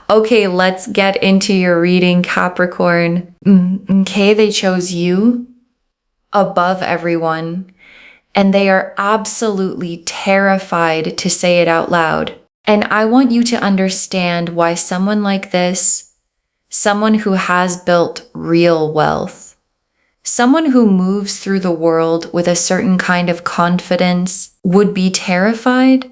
Okay, let's get into your reading, Capricorn. Okay, they chose you above everyone, and they are absolutely terrified to say it out loud. And I want you to understand why someone like this, someone who has built real wealth, someone who moves through the world with a certain kind of confidence, would be terrified.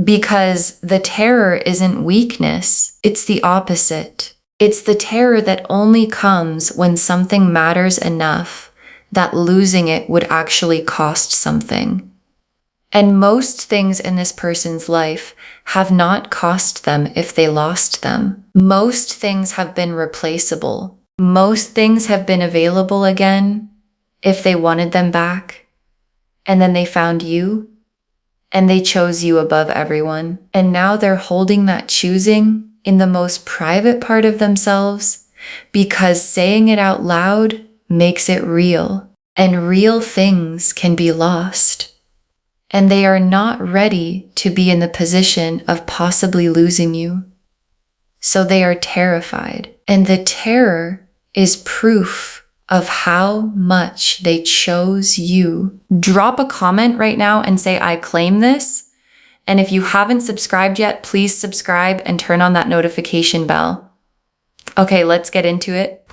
Because the terror isn't weakness, it's the opposite. It's the terror that only comes when something matters enough that losing it would actually cost something. And most things in this person's life have not cost them if they lost them. Most things have been replaceable. Most things have been available again if they wanted them back. And then they found you. And they chose you above everyone. And now they're holding that choosing in the most private part of themselves because saying it out loud makes it real. And real things can be lost. And they are not ready to be in the position of possibly losing you. So they are terrified. And the terror is proof of how much they chose you. Drop a comment right now and say, I claim this. And if you haven't subscribed yet, please subscribe and turn on that notification bell. Okay, let's get into it.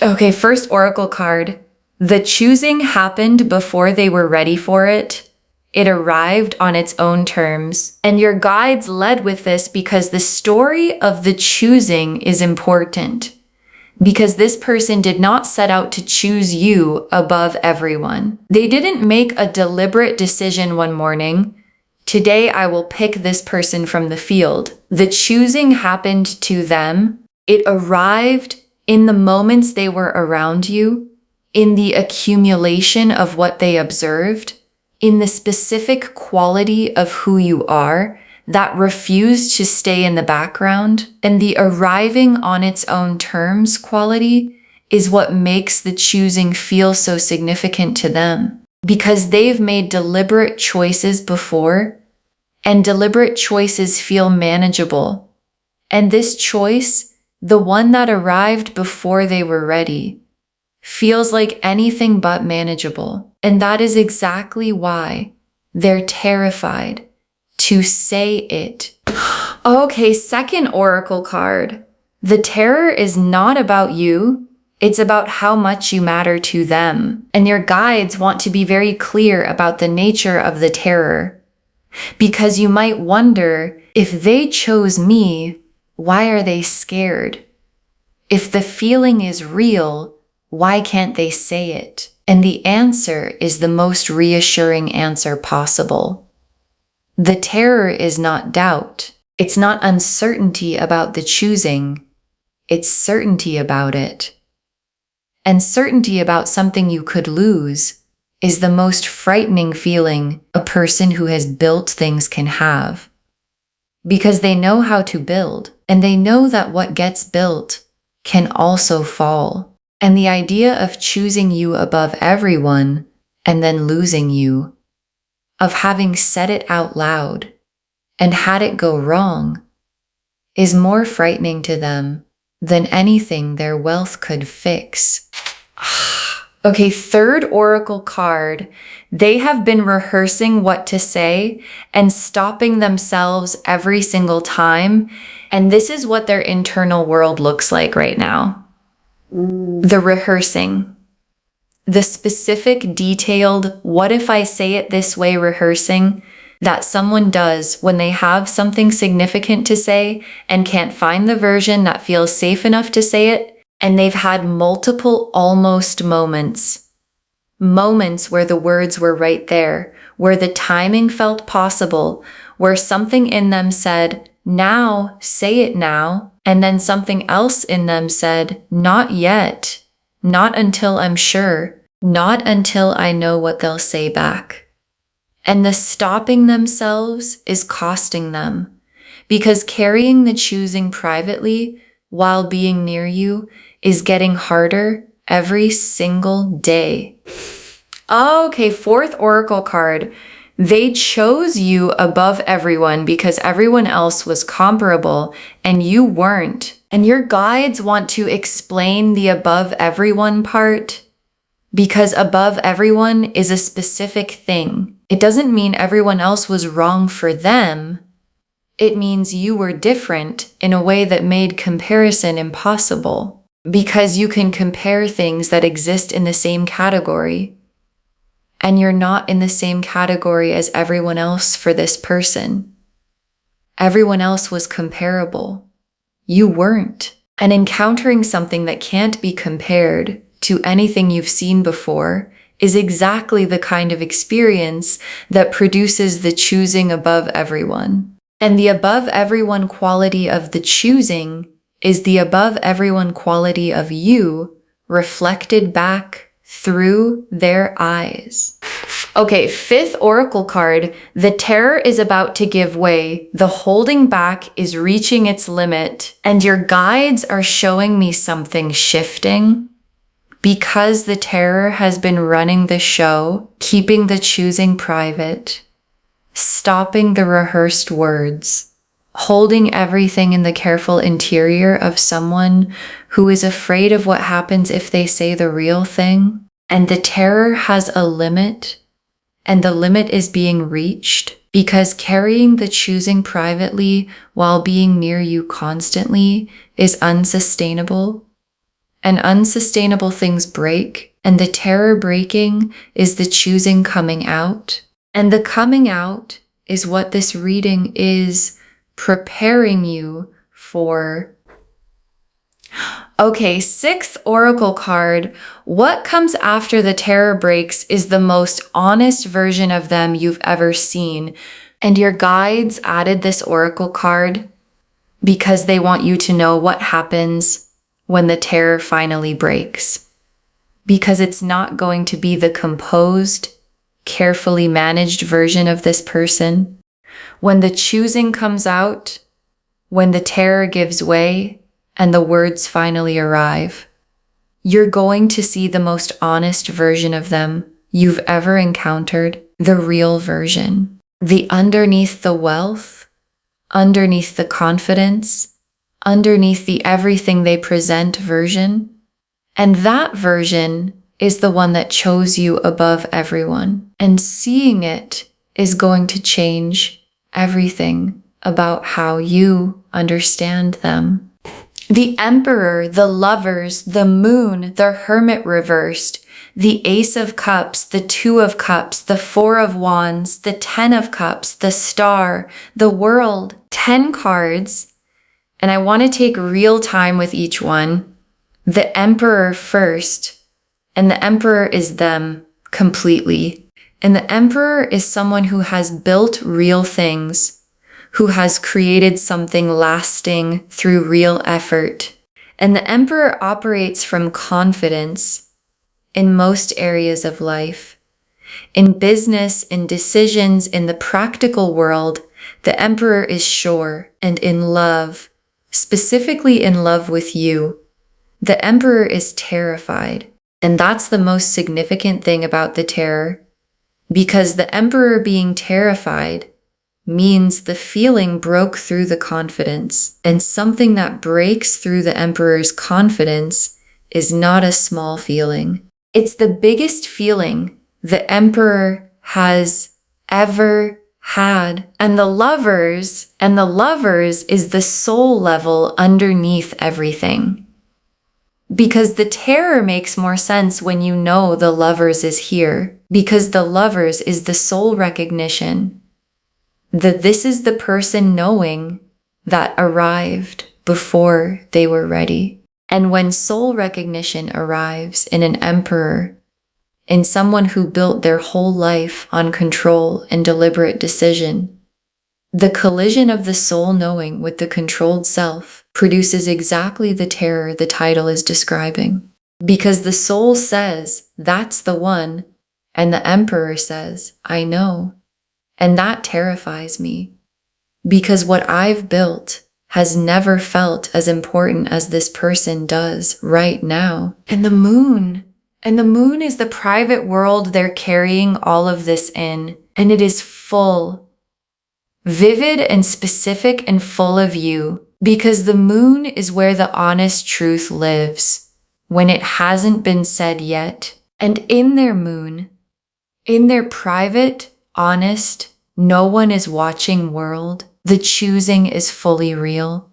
Okay, first oracle card. The choosing happened before they were ready for it. It arrived on its own terms. And your guides led with this because the story of the choosing is important. Because this person did not set out to choose you above everyone. They didn't make a deliberate decision one morning. Today I will pick this person from the field. The choosing happened to them. It arrived in the moments they were around you, in the accumulation of what they observed, in the specific quality of who you are, that refused to stay in the background, and the arriving on its own terms quality is what makes the choosing feel so significant to them. Because they've made deliberate choices before, and deliberate choices feel manageable. And this choice, the one that arrived before they were ready, feels like anything but manageable. And that is exactly why they're terrified to say it. Okay, second oracle card. The terror is not about you. It's about how much you matter to them. And your guides want to be very clear about the nature of the terror. Because you might wonder, if they chose me, why are they scared? If the feeling is real, why can't they say it? And the answer is the most reassuring answer possible. The terror is not doubt. It's not uncertainty about the choosing. It's certainty about it. And certainty about something you could lose is the most frightening feeling a person who has built things can have. Because they know how to build, and they know that what gets built can also fall. And the idea of choosing you above everyone and then losing you, of having said it out loud and had it go wrong, is more frightening to them than anything their wealth could fix. Okay, third oracle card. They have been rehearsing what to say and stopping themselves every single time. And this is what their internal world looks like right now. The rehearsing. The specific, detailed, what if I say it this way rehearsing that someone does when they have something significant to say and can't find the version that feels safe enough to say it, and they've had multiple almost moments. Moments where the words were right there, where the timing felt possible, where something in them said, now, say it now, and then something else in them said, not yet, not until I'm sure. Not until I know what they'll say back. And the stopping themselves is costing them, because carrying the choosing privately while being near you is getting harder every single day. Okay, fourth oracle card. They chose you above everyone because everyone else was comparable and you weren't. And your guides want to explain the above everyone part because above everyone is a specific thing. It doesn't mean everyone else was wrong for them. It means you were different in a way that made comparison impossible because you can compare things that exist in the same category. And you're not in the same category as everyone else for this person. Everyone else was comparable. You weren't. And encountering something that can't be compared to anything you've seen before is exactly the kind of experience that produces the choosing above everyone. And the above everyone quality of the choosing is the above everyone quality of you reflected back through their eyes. Okay, fifth oracle card. The terror is about to give way. The holding back is reaching its limit. And your guides are showing me something shifting. Because the terror has been running the show, keeping the choosing private, stopping the rehearsed words, holding everything in the careful interior of someone who is afraid of what happens if they say the real thing. And the terror has a limit, and the limit is being reached because carrying the choosing privately while being near you constantly is unsustainable. And unsustainable things break, and the terror breaking is the choosing coming out. And the coming out is what this reading is preparing you for. Okay, sixth oracle card. What comes after the terror breaks is the most honest version of them you've ever seen. And your guides added this oracle card because they want you to know what happens when the terror finally breaks. Because it's not going to be the composed, carefully managed version of this person. When the choosing comes out, when the terror gives way, and the words finally arrive, you're going to see the most honest version of them you've ever encountered, the real version. The underneath the wealth, underneath the confidence, underneath the everything they present version. And that version is the one that chose you above everyone. And seeing it is going to change everything about how you understand them. The Emperor, the Lovers, the Moon, the Hermit reversed, the Ace of Cups, the Two of Cups, the Four of Wands, the Ten of Cups, the Star, the World, 10 cards. And I want to take real time with each one. The Emperor first, and the Emperor is them completely. And the Emperor is someone who has built real things, who has created something lasting through real effort. And the Emperor operates from confidence in most areas of life. In business, in decisions, in the practical world, the Emperor is sure, and in love, specifically in love with you, the Emperor is terrified. And that's the most significant thing about the terror, because the Emperor being terrified means the feeling broke through the confidence, and something that breaks through the Emperor's confidence is not a small feeling. It's the biggest feeling the Emperor has ever had. And the Lovers is the soul level underneath everything. Because the terror makes more sense when you know the Lovers is here. Because the Lovers is the soul recognition. That this is the person knowing that arrived before they were ready. And when soul recognition arrives in an Emperor, in someone who built their whole life on control and deliberate decision, the collision of the soul knowing with the controlled self produces exactly the terror the title is describing. Because the soul says, that's the one, and the Emperor says, I know. And that terrifies me. Because what I've built has never felt as important as this person does right now. And the moon And the moon is the private world they're carrying all of this in. And it is full, vivid and specific and full of you. Because the moon is where the honest truth lives when it hasn't been said yet. And in their moon, in their private, honest, no one is watching world, the choosing is fully real.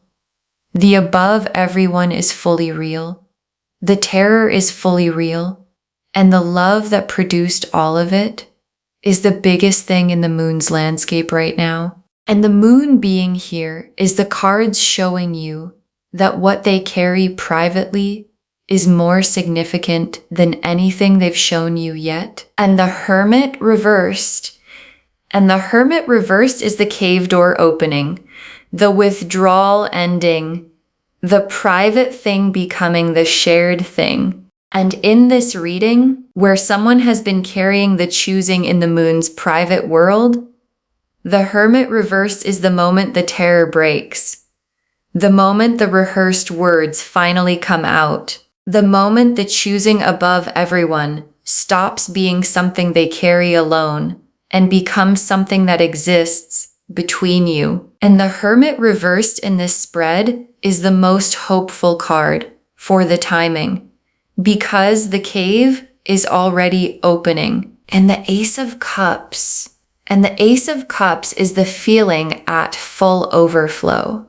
The above everyone is fully real. The terror is fully real. And the love that produced all of it is the biggest thing in the moon's landscape right now. And the moon being here is the cards showing you that what they carry privately is more significant than anything they've shown you yet. And the Hermit reversed. And the Hermit reversed is the cave door opening, the withdrawal ending, the private thing becoming the shared thing. And in this reading, where someone has been carrying the choosing in the moon's private world, the Hermit reversed is the moment the terror breaks, the moment the rehearsed words finally come out, the moment the choosing above everyone stops being something they carry alone and becomes something that exists between you. And the Hermit reversed in this spread is the most hopeful card for the timing, because the cave is already opening. And the Ace of Cups. And the Ace of Cups is the feeling at full overflow.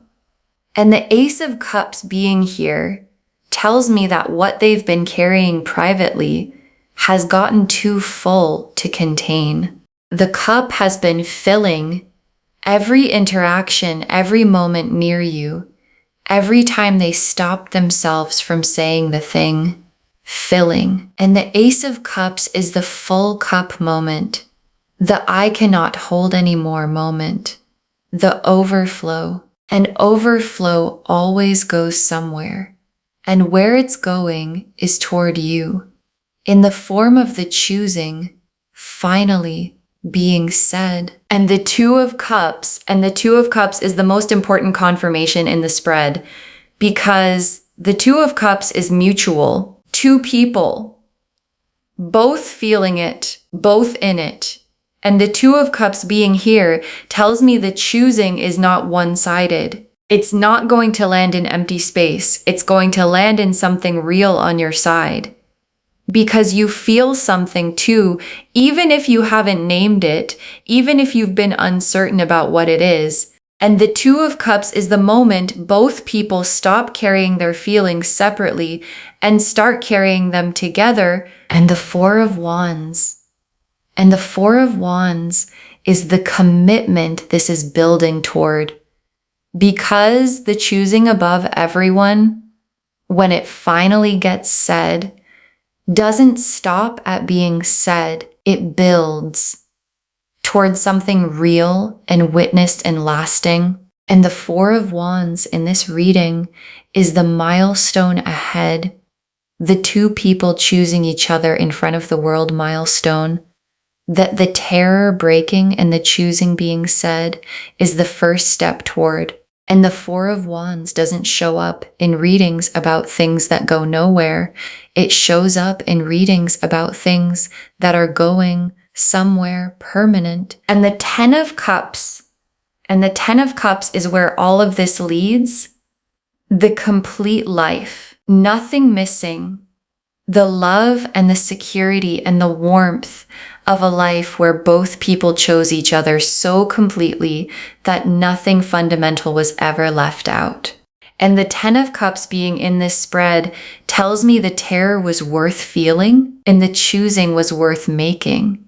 And the Ace of Cups being here tells me that what they've been carrying privately has gotten too full to contain. The cup has been filling every interaction, every moment near you, every time they stop themselves from saying the thing, filling. And the Ace of Cups is the full cup moment, the I cannot hold anymore moment, the overflow. And overflow always goes somewhere. And where it's going is toward you, in the form of the choosing finally being said. And the Two of Cups, and the Two of Cups is the most important confirmation in the spread, because the Two of Cups is mutual. Two people, both feeling it, both in it. And the Two of Cups being here tells me the choosing is not one-sided. It's not going to land in empty space. It's going to land in something real on your side. Because you feel something too, even if you haven't named it, even if you've been uncertain about what it is. And the Two of Cups is the moment both people stop carrying their feelings separately and start carrying them together. And the Four of Wands. And the Four of Wands is the commitment this is building toward. Because the choosing above everyone, when it finally gets said, doesn't stop at being said. It builds towards something real and witnessed and lasting. And the Four of Wands in this reading is the milestone ahead, the two people choosing each other in front of the world milestone. That the terror breaking and the choosing being said is the first step toward. And the Four of Wands doesn't show up in readings about things that go nowhere. It shows up in readings about things that are going somewhere permanent. And the Ten of Cups, and the Ten of Cups is where all of this leads. The complete life, nothing missing. The love and the security and the warmth of a life where both people chose each other so completely that nothing fundamental was ever left out. And the Ten of Cups being in this spread tells me the terror was worth feeling and the choosing was worth making.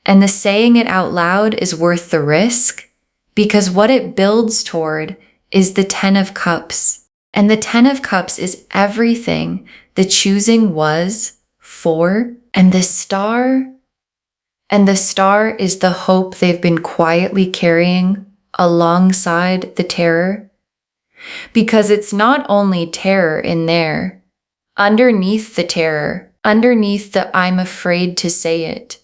And the saying it out loud is worth the risk, because what it builds toward is the Ten of Cups. And the Ten of Cups is everything the choosing was for. And the Star is the hope they've been quietly carrying alongside the terror. Because it's not only terror in there. Underneath the terror, underneath the I'm afraid to say it,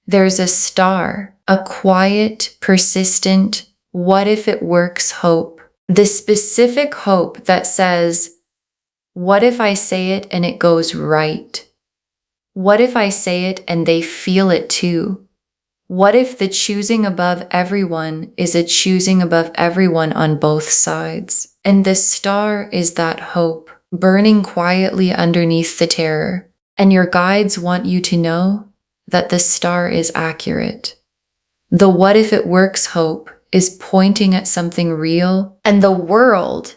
there's a star, a quiet, persistent, what if it works hope. The specific hope that says, what if I say it and it goes right? What if I say it and they feel it too? What if the choosing above everyone is a choosing above everyone on both sides? And the star is that hope, burning quietly underneath the terror. And your guides want you to know that the star is accurate. The what if it works hope is pointing at something real, and the world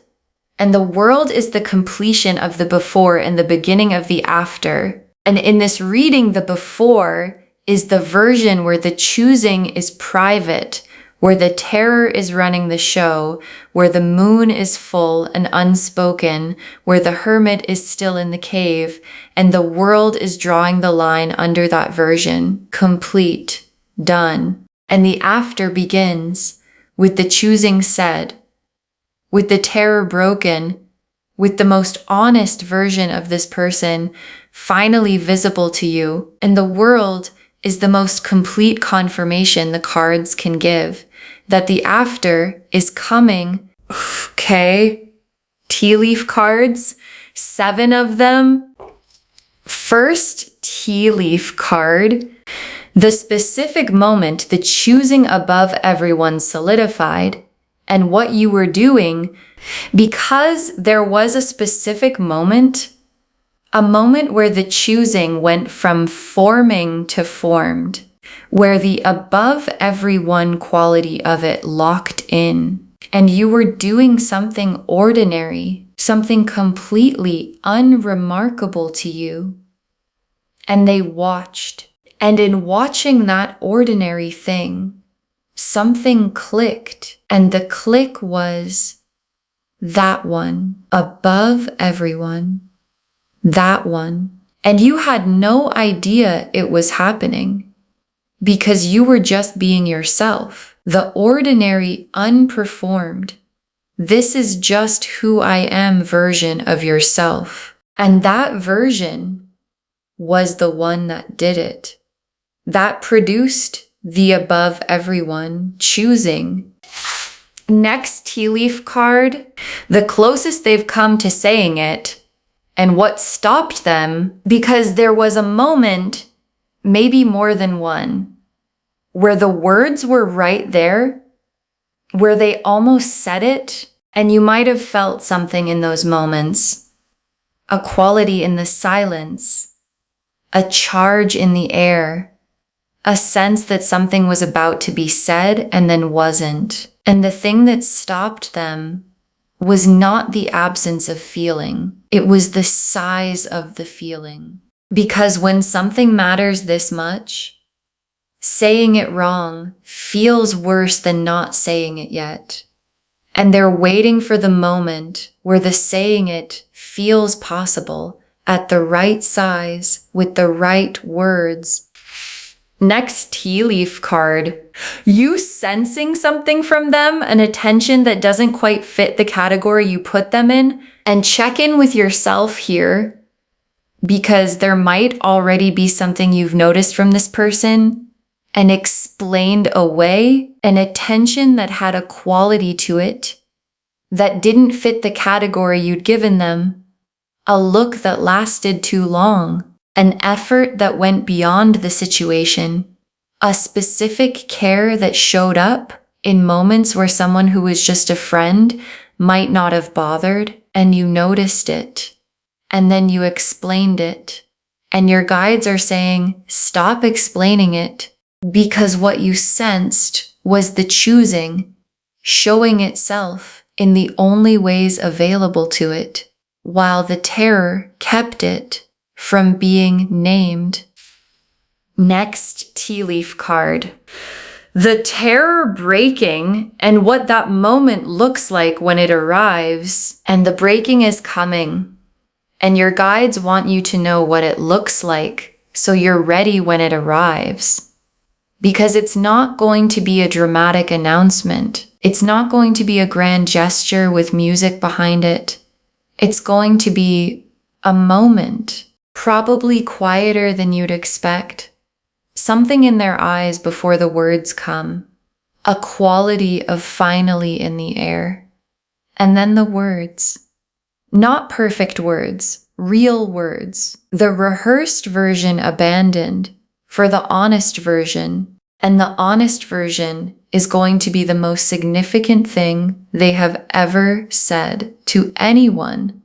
is the completion of the before and the beginning of the after. And in this reading, the before is the version where the choosing is private, where the terror is running the show, where the moon is full and unspoken, where the hermit is still in the cave, and the world is drawing the line under that version, complete, done. And the after begins with the choosing said, with the terror broken, with the most honest version of this person finally visible to you. And the world is the most complete confirmation the cards can give that the after is coming. Okay, tea leaf cards, 7 of them. First tea leaf card, the specific moment the choosing above everyone solidified, and what you were doing, because there was a specific moment, a moment where the choosing went from forming to formed, where the above everyone quality of it locked in, and you were doing something ordinary, something completely unremarkable to you. And they watched, and in watching that ordinary thing, something clicked, and the click was that one above everyone, that one. And you had no idea it was happening because you were just being yourself, the ordinary, unperformed. This is just who I am version of yourself. And that version was the one that did it, that produced the above everyone choosing. Next tea leaf card, the closest they've come to saying it, and what stopped them, because there was a moment, maybe more than one, where the words were right there, where they almost said it, and you might have felt something in those moments, a quality in the silence, a charge in the air, a sense that something was about to be said and then wasn't. And the thing that stopped them was not the absence of feeling. It was the size of the feeling. Because when something matters this much, saying it wrong feels worse than not saying it yet. And they're waiting for the moment where the saying it feels possible at the right size with the right words. Next tea leaf card, you sensing something from them, an attention that doesn't quite fit the category you put them in, and check in with yourself here, because there might already be something you've noticed from this person and explained away, an attention that had a quality to it that didn't fit the category you'd given them, a look that lasted too long, an effort that went beyond the situation, a specific care that showed up in moments where someone who was just a friend might not have bothered, and you noticed it, and then you explained it. And your guides are saying, stop explaining it, because what you sensed was the choosing, showing itself in the only ways available to it, while the terror kept it from being named. Next tea leaf card, the terror breaking and what that moment looks like when it arrives. And the breaking is coming, and your guides want you to know what it looks like so you're ready when it arrives. Because it's not going to be a dramatic announcement. It's not going to be a grand gesture with music behind it. It's going to be a moment, probably quieter than you'd expect. Something in their eyes before the words come. A quality of finally in the air. And then the words. Not perfect words, real words. The rehearsed version abandoned for the honest version. And the honest version is going to be the most significant thing they have ever said to anyone.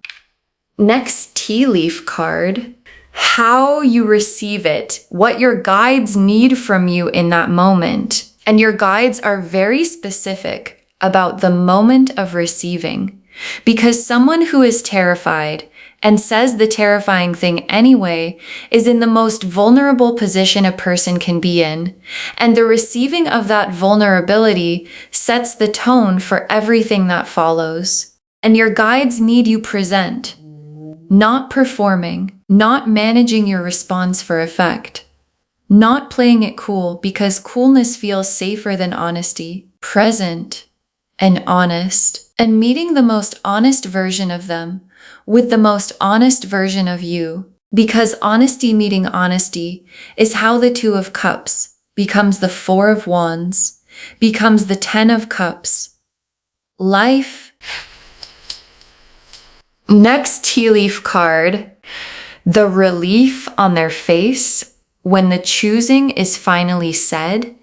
Next tea leaf card. How you receive it, what your guides need from you in that moment. And your guides are very specific about the moment of receiving, because someone who is terrified and says the terrifying thing anyway is in the most vulnerable position a person can be in. And the receiving of that vulnerability sets the tone for everything that follows. And your guides need you present, not performing, not managing your response for effect, not playing it cool because coolness feels safer than honesty, present and honest, and meeting the most honest version of them with the most honest version of you. Because honesty meeting honesty is how the Two of Cups becomes the Four of Wands, becomes the Ten of Cups. Life. Next tea leaf card, the relief on their face when the choosing is finally said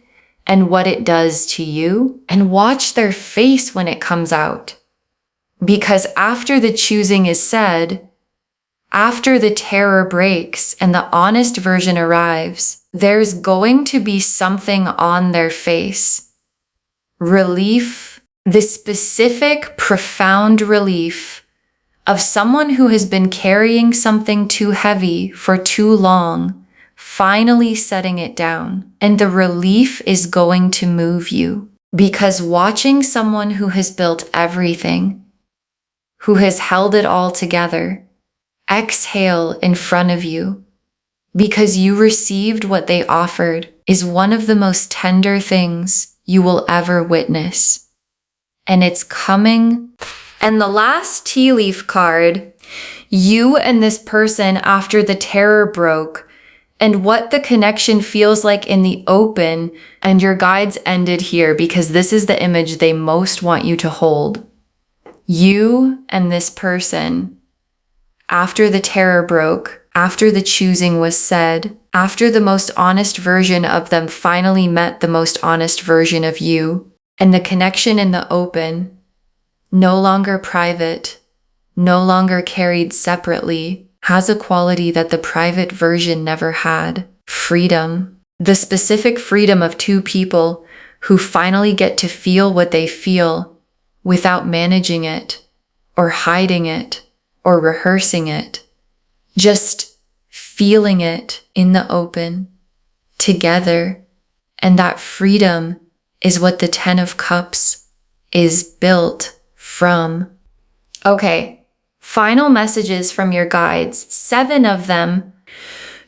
and what it does to you. And watch their face when it comes out. Because after the choosing is said, after the terror breaks and the honest version arrives, there's going to be something on their face. Relief, the specific, profound relief of someone who has been carrying something too heavy for too long, finally setting it down. And the relief is going to move you. Because watching someone who has built everything, who has held it all together, exhale in front of you, because you received what they offered, is one of the most tender things you will ever witness. And it's coming. And the last tea leaf card, you and this person after the terror broke and what the connection feels like in the open, and your guides ended here because this is the image they most want you to hold. You and this person after the terror broke, after the choosing was said, after the most honest version of them finally met the most honest version of you, and the connection in the open, no longer private, no longer carried separately, has a quality that the private version never had. Freedom. The specific freedom of two people who finally get to feel what they feel without managing it, or hiding it, or rehearsing it. Just feeling it in the open, together. And that freedom is what the Ten of Cups is built from. Okay, final messages from your guides, 7 of them.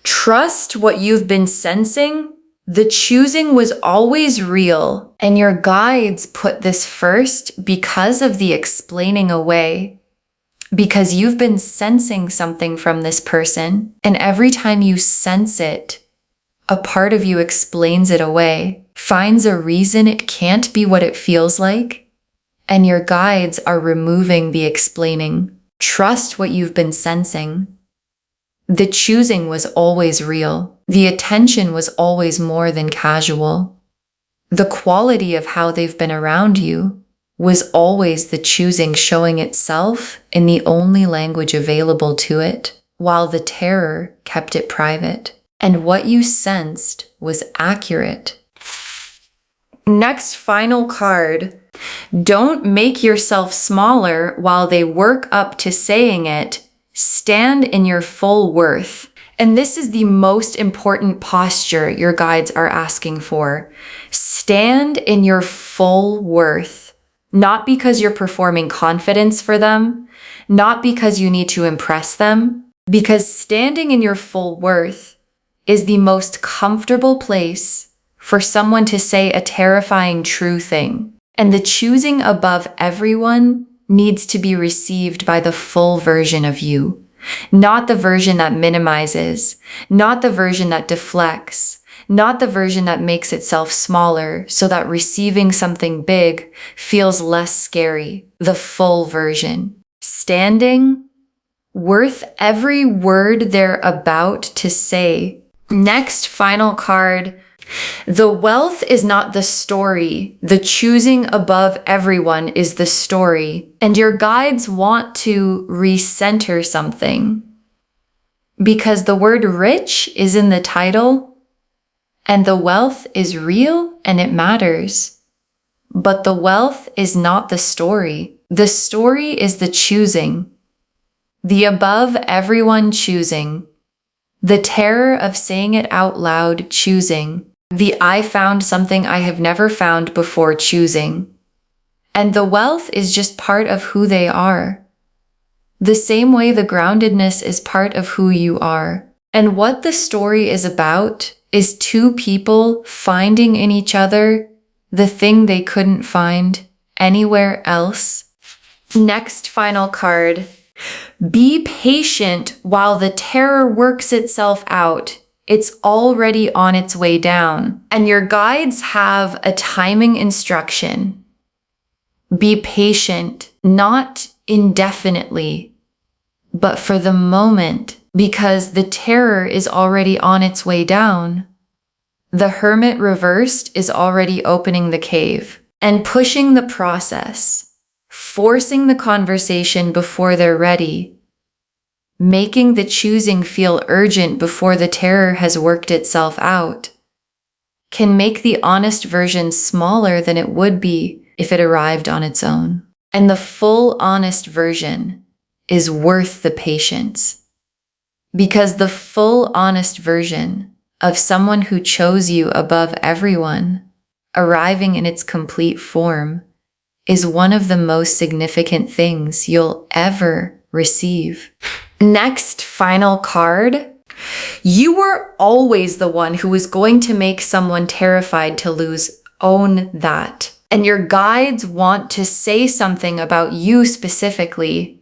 Trust what you've been sensing. The choosing was always real, and your guides put this first because of the explaining away. Because you've been sensing something from this person, and every time you sense it, a part of you explains it away, finds a reason it can't be what it feels like, and your guides are removing the explaining. Trust what you've been sensing. The choosing was always real. The attention was always more than casual. The quality of how they've been around you was always the choosing showing itself in the only language available to it, while the terror kept it private. And what you sensed was accurate. Next final card. Don't make yourself smaller while they work up to saying it. Stand in your full worth. And this is the most important posture your guides are asking for. Stand in your full worth. Not because you're performing confidence for them, not because you need to impress them, because standing in your full worth is the most comfortable place for someone to say a terrifying true thing. And the choosing above everyone needs to be received by the full version of you, not the version that minimizes, not the version that deflects, not the version that makes itself smaller so that receiving something big feels less scary. The full version. Standing worth every word they're about to say. Next, final card. The wealth is not the story. The choosing above everyone is the story. And your guides want to recenter something. Because the word rich is in the title, and the wealth is real and it matters. But the wealth is not the story. The story is the choosing. The above everyone choosing. The terror of saying it out loud choosing. The I found something I have never found before choosing. And the wealth is just part of who they are. The same way the groundedness is part of who you are. And what the story is about is two people finding in each other the thing they couldn't find anywhere else. Next final card. Be patient while the terror works itself out. It's already on its way down. And your guides have a timing instruction. Be patient, not indefinitely, but for the moment, because the terror is already on its way down. The Hermit reversed is already opening the cave and pushing the process, forcing the conversation before they're ready, making the choosing feel urgent before the terror has worked itself out, can make the honest version smaller than it would be if it arrived on its own. And the full honest version is worth the patience. Because the full honest version of someone who chose you above everyone, arriving in its complete form, is one of the most significant things you'll ever receive. Next, final card. You were always the one who was going to make someone terrified to lose. Own that. And your guides want to say something about you specifically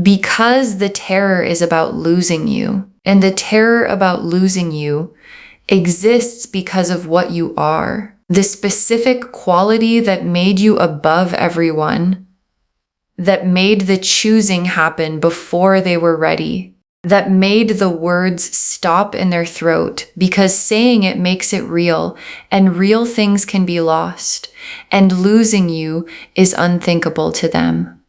because the terror is about losing you. And the terror about losing you exists because of what you are. The specific quality that made you above everyone, that made the choosing happen before they were ready, that made the words stop in their throat because saying it makes it real, and real things can be lost, and losing you is unthinkable to them.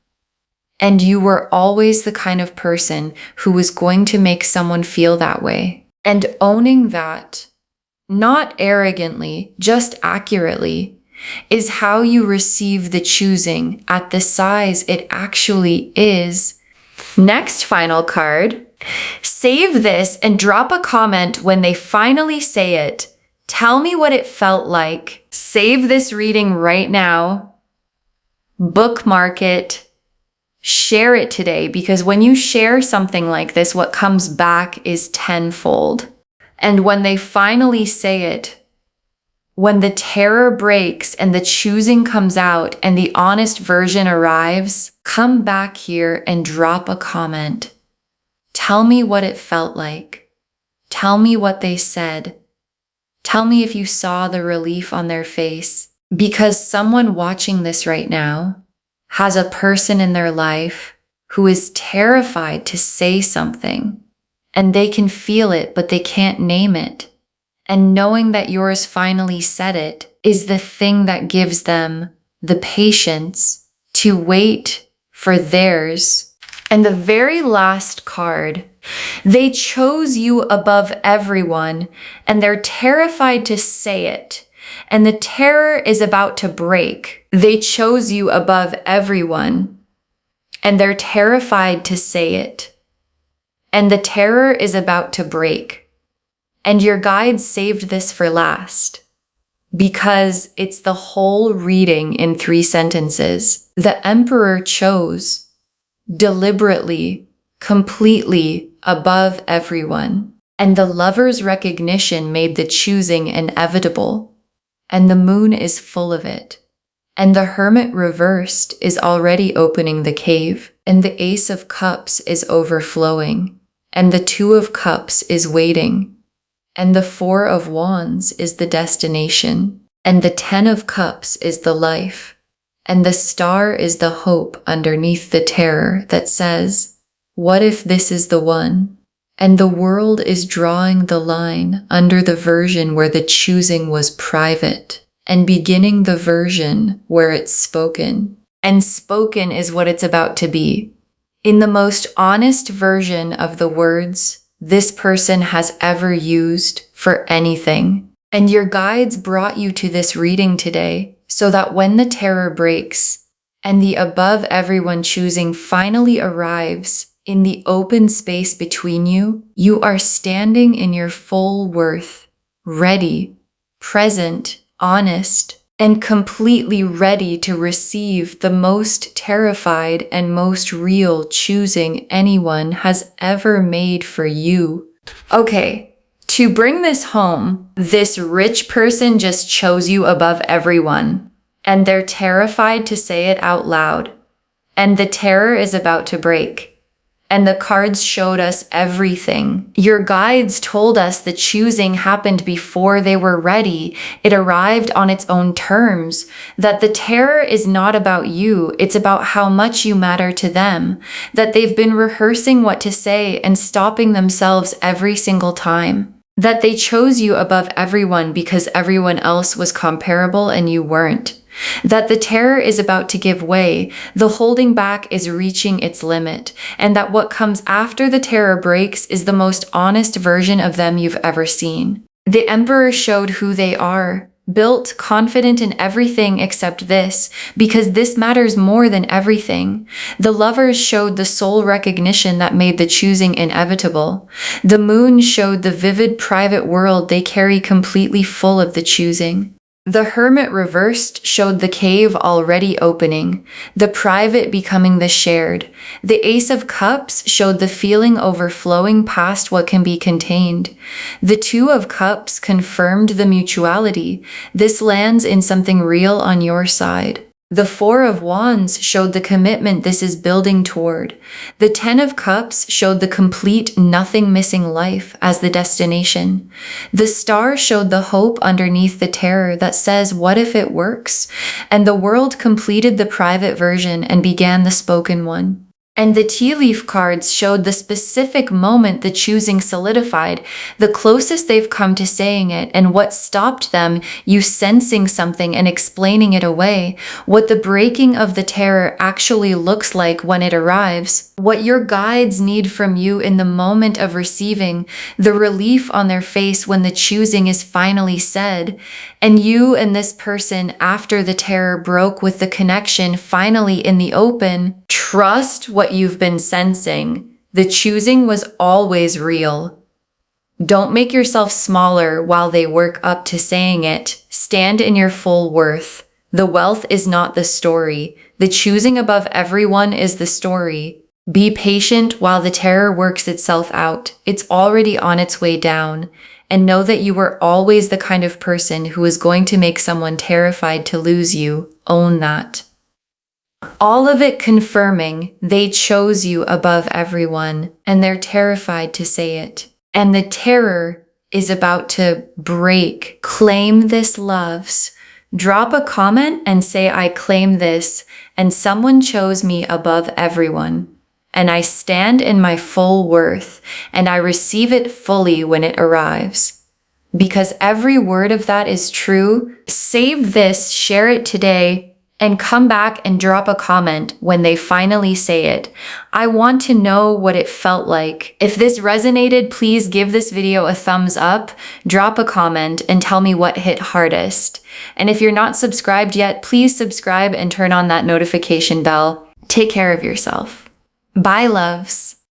And you were always the kind of person who was going to make someone feel that way. And owning that, not arrogantly, just accurately, is how you receive the choosing at the size it actually is. Next final card. Save this and drop a comment when they finally say it. Tell me what it felt like. Save this reading right now. Bookmark it. Share it today, because when you share something like this, what comes back is tenfold. And when they finally say it, when the terror breaks and the choosing comes out and the honest version arrives, come back here and drop a comment. Tell me what it felt like. Tell me what they said. Tell me if you saw the relief on their face. Because someone watching this right now has a person in their life who is terrified to say something, and they can feel it, but they can't name it. And knowing that yours finally said it is the thing that gives them the patience to wait for theirs. And the very last card, they chose you above everyone, and they're terrified to say it. And the terror is about to break. They chose you above everyone, and they're terrified to say it. And the terror is about to break. And your guide saved this for last, because it's the whole reading in 3 sentences. The Emperor chose deliberately, completely above everyone. And the Lover's recognition made the choosing inevitable. And the moon is full of it. And the Hermit reversed is already opening the cave. And the Ace of Cups is overflowing. And the Two of Cups is waiting. And the Four of Wands is the destination. And the 10 of Cups is the life. And the Star is the hope underneath the terror that says, What if this is the one? And the world is drawing the line under the version where the choosing was private and beginning the version where it's spoken. And spoken is what it's about to be. In the most honest version of the words this person has ever used for anything. And your guides brought you to this reading today so that when the terror breaks and the above everyone choosing finally arrives in the open space between you, you are standing in your full worth, ready, present, honest, and completely ready to receive the most terrified and most real choosing anyone has ever made for you. Okay, to bring this home, this rich person just chose you above everyone, and they're terrified to say it out loud, and the terror is about to break. And the cards showed us everything. Your guides told us the choosing happened before they were ready. It arrived on its own terms. That the terror is not about you. It's about how much you matter to them. That they've been rehearsing what to say and stopping themselves every single time. That they chose you above everyone because everyone else was comparable and you weren't. That the terror is about to give way, the holding back is reaching its limit, and that what comes after the terror breaks is the most honest version of them you've ever seen. The Emperor showed who they are, built, confident in everything except this, because this matters more than everything. The Lovers showed the soul recognition that made the choosing inevitable. The Moon showed the vivid private world they carry completely full of the choosing. The Hermit reversed showed the cave already opening, the private becoming the shared. The Ace of Cups showed the feeling overflowing past what can be contained. The Two of Cups confirmed the mutuality. This lands in something real on your side. The Four of Wands showed the commitment this is building toward. The Ten of Cups showed the complete, nothing missing life as the destination. The Star showed the hope underneath the terror that says, what if it works? And the World completed the private version and began the spoken one. And the tea leaf cards showed the specific moment the choosing solidified, the closest they've come to saying it, and what stopped them, you sensing something and explaining it away, what the breaking of the terror actually looks like when it arrives, what your guides need from you in the moment of receiving, the relief on their face when the choosing is finally said, and you and this person after the terror broke with the connection finally in the open. Trust what you've been sensing. The choosing was always real. Don't make yourself smaller while they work up to saying it. Stand in your full worth. The wealth is not the story. The choosing above everyone is the story. Be patient while the terror works itself out. It's already on its way down. And know that you were always the kind of person who is going to make someone terrified to lose you. Own that. All of it confirming they chose you above everyone, and they're terrified to say it. And the terror is about to break. Claim this, loves. Drop a comment and say, I claim this, and someone chose me above everyone. And I stand in my full worth, and I receive it fully when it arrives. Because every word of that is true. Save this, share it today, and come back and drop a comment when they finally say it. I want to know what it felt like. If this resonated, please give this video a thumbs up, drop a comment, and tell me what hit hardest. And if you're not subscribed yet, please subscribe and turn on that notification bell. Take care of yourself. Bye, loves.